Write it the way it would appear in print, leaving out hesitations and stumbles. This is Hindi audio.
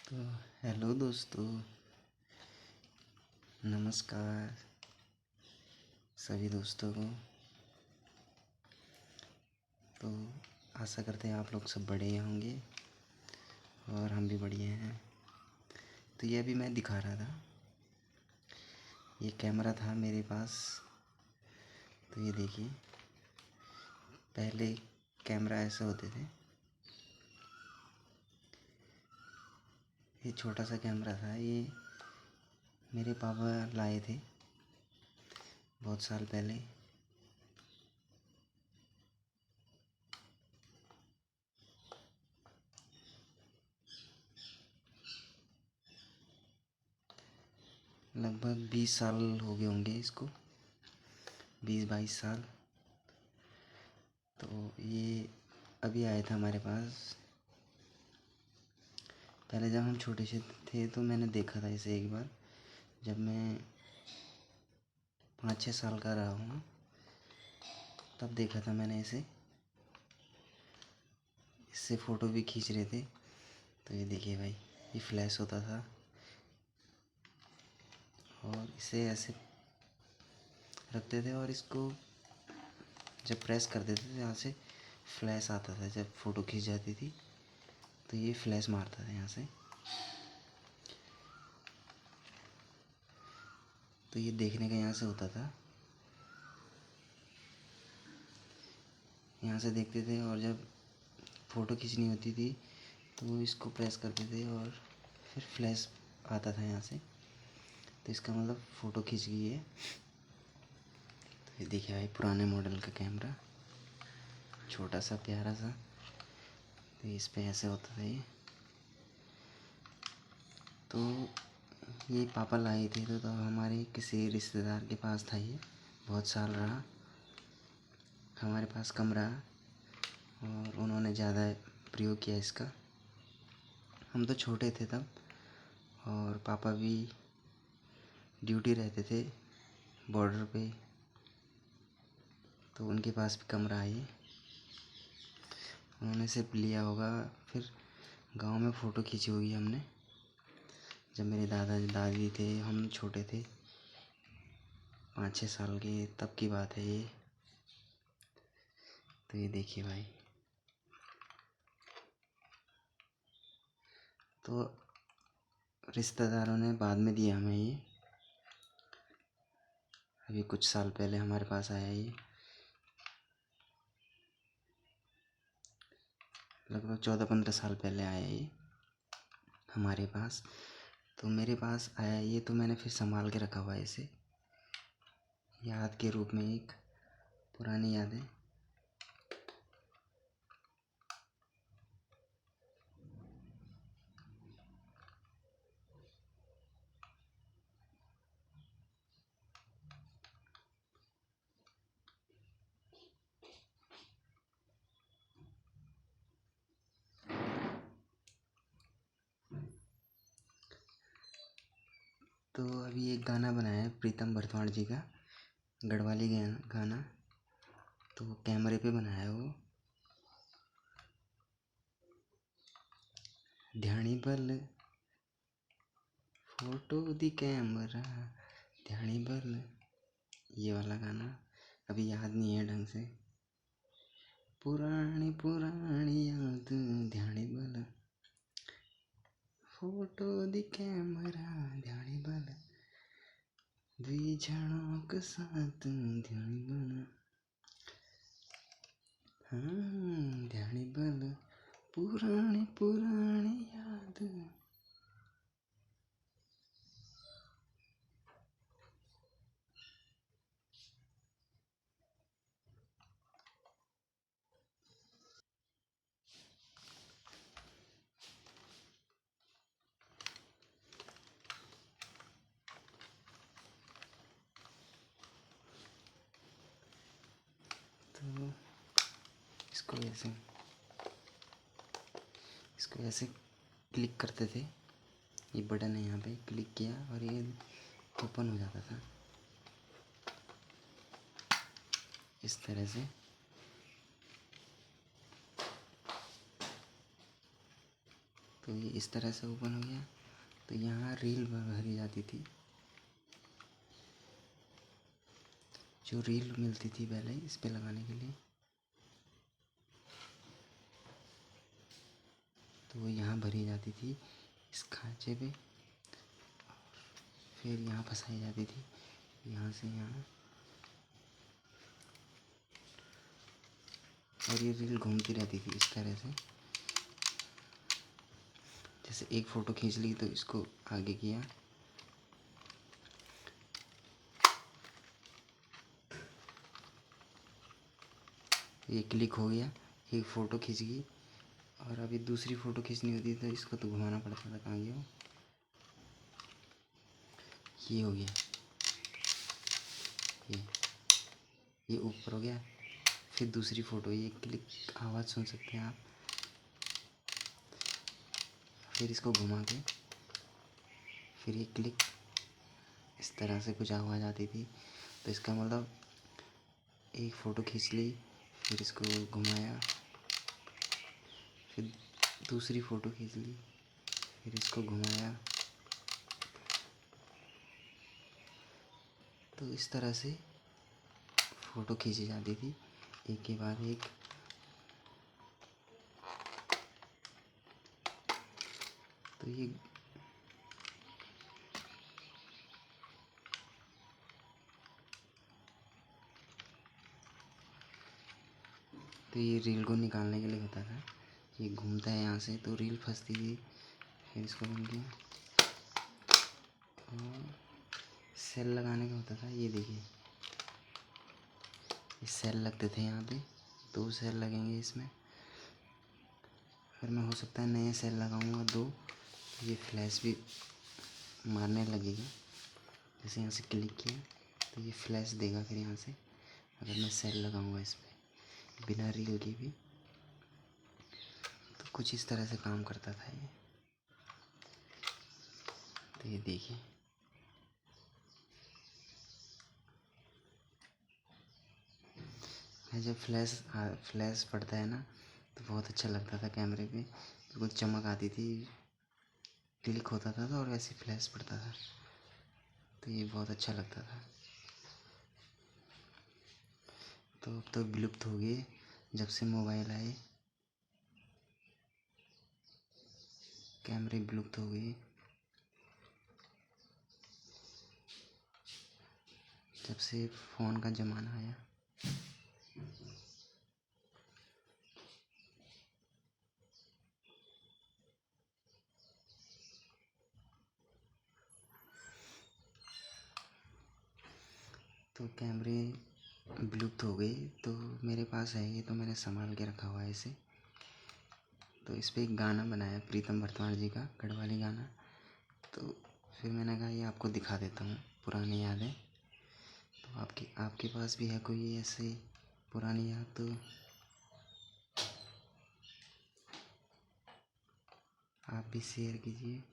तो हेलो दोस्तों, नमस्कार सभी दोस्तों को। तो आशा करते हैं आप लोग सब बढ़िया होंगे और हम भी बढ़िया हैं। तो ये अभी मैं दिखा रहा था, ये कैमरा था मेरे पास। तो ये देखिए, पहले कैमरा ऐसे होते थे। ये छोटा सा कैमरा था, ये मेरे पापा लाए थे बहुत साल पहले। लगभग 20 साल हो गए होंगे इसको, 20-22 साल। तो ये अभी आया था हमारे पास। पहले जब हम छोटे से थे तो मैंने देखा था इसे एक बार, जब मैं 5-6 साल का रहा हूँ, तब देखा था मैंने इसे। इससे फ़ोटो भी खींच रहे थे। तो ये देखिए भाई, ये फ्लैश होता था और इसे ऐसे रखते थे और इसको जब प्रेस कर देते थे यहाँ से फ्लैश आता था। जब फ़ोटो खींच जाती थी तो ये फ्लैश मारता था यहाँ से। तो ये देखने का यहाँ से होता था, यहाँ से देखते थे। और जब फ़ोटो खींचनी होती थी तो इसको प्रेस करते थे और फिर फ्लैश आता था यहाँ से। तो इसका मतलब फ़ोटो खींच गई है। तो ये देखिए भाई, पुराने मॉडल का कैमरा, छोटा सा प्यारा सा। तो इस पे ऐसे होता था ये। तो ये पापा लाए थे तो हमारे किसी रिश्तेदार के पास था ये। बहुत साल रहा हमारे पास कम रहा और उन्होंने ज़्यादा प्रयोग किया इसका। हम तो छोटे थे तब और पापा भी ड्यूटी रहते थे बॉर्डर पे, तो उनके पास भी कम रहा ये। उन्होंने सिर्फ लिया होगा, फिर गांव में फ़ोटो खींची होगी हमने, जब मेरे दादा दादी थे, हम छोटे थे 5-6 साल के, तब की बात है ये। तो ये देखिए भाई, तो रिश्तेदारों ने बाद में दिया हमें ये। अभी कुछ साल पहले हमारे पास आया ये, लगभग 14-15 साल पहले आया ये हमारे पास। तो मेरे पास आया ये, तो मैंने फिर संभाल के रखा हुआ है इसे, याद के रूप में, एक पुरानी यादें। तो अभी एक गाना बनाया है प्रीतम भरतवाण जी का, गढ़वाली गाना। तो कैमरे पे बनाया है वो। ध्यानी बल फोटो दी कैमरा, ध्यानी बल, ये वाला गाना अभी याद नहीं है ढंग से। पुरानी पुरानी याद, ध्यानी बल, फोटो दी कैमरा, ध्यानी बल, द्वि जणों के साथ, ध्यानी बल, हाँ ध्यानी बल, पुरानी पुरानी याद। तो इसको ऐसे क्लिक करते थे, ये बटन है यहाँ पे, क्लिक किया और ये ओपन हो जाता था इस तरह से। तो ये इस तरह से ओपन हो गया। तो यहाँ रील भरी जाती थी, जो रील मिलती थी पहले इस पे लगाने के लिए, तो वो यहाँ भरी जाती थी इस खांचे पे, फिर यहाँ फंसाई जाती थी, यहाँ से यहाँ, और ये रील घूमती रहती थी इस तरह से। जैसे एक फ़ोटो खींच ली तो इसको आगे किया, ये क्लिक हो गया, एक फ़ोटो खींच गई। और अभी दूसरी फ़ोटो खींचनी होती तो इसको तो घुमाना पड़ता था, कहाँ गया ये हो गया, ये ऊपर हो गया। फिर दूसरी फ़ोटो, ये क्लिक, आवाज़ सुन सकते हैं आप। फिर इसको घुमा के फिर ये क्लिक, इस तरह से कुछ आवाज़ आती थी। तो इसका मतलब एक फ़ोटो खींच ली, फिर इसको घुमाया, फिर दूसरी फ़ोटो खींच ली, फिर इसको घुमाया, तो इस तरह से फ़ोटो खींची जाती थी एक के बाद एक। तो ये रील को निकालने के लिए होता था। ये घूमता है यहाँ से तो रील फंसती थी, फिर इसको बंद किया। और सेल लगाने का होता था, ये देखिए, ये सेल लगते थे यहाँ पे, 2 सेल लगेंगे इसमें। फिर मैं हो सकता है नए सेल लगाऊंगा 2, ये फ्लैश भी मारने लगेगा। जैसे यहाँ से क्लिक किया तो ये फ्लैश देगा, फिर यहाँ से अगर मैं सेल लगाऊंगा इस पर बिना रील के भी, तो कुछ इस तरह से काम करता था ये। तो ये देखिए, जब फ्लैश पड़ता है ना तो बहुत अच्छा लगता था कैमरे पे, बिल्कुल चमक आती थी, क्लिक होता था और वैसे फ्लैश पड़ता था, तो ये बहुत अच्छा लगता था। तो अब तो विलुप्त हो गए जब से मोबाइल आए, कैमरे विलुप्त हो गए जब से फ़ोन का ज़माना आया। तो कैमरे विलुप्त हो गए, तो मेरे पास है ये, तो मैंने संभाल के रखा हुआ है इसे। तो इस पर एक गाना बनाया प्रीतम भरतवाल जी का, गढ़वाली गाना। तो फिर मैंने कहा ये आपको दिखा देता हूँ, पुरानी यादें। तो आपके पास भी है कोई ऐसी पुरानी याद तो आप भी शेयर कीजिए।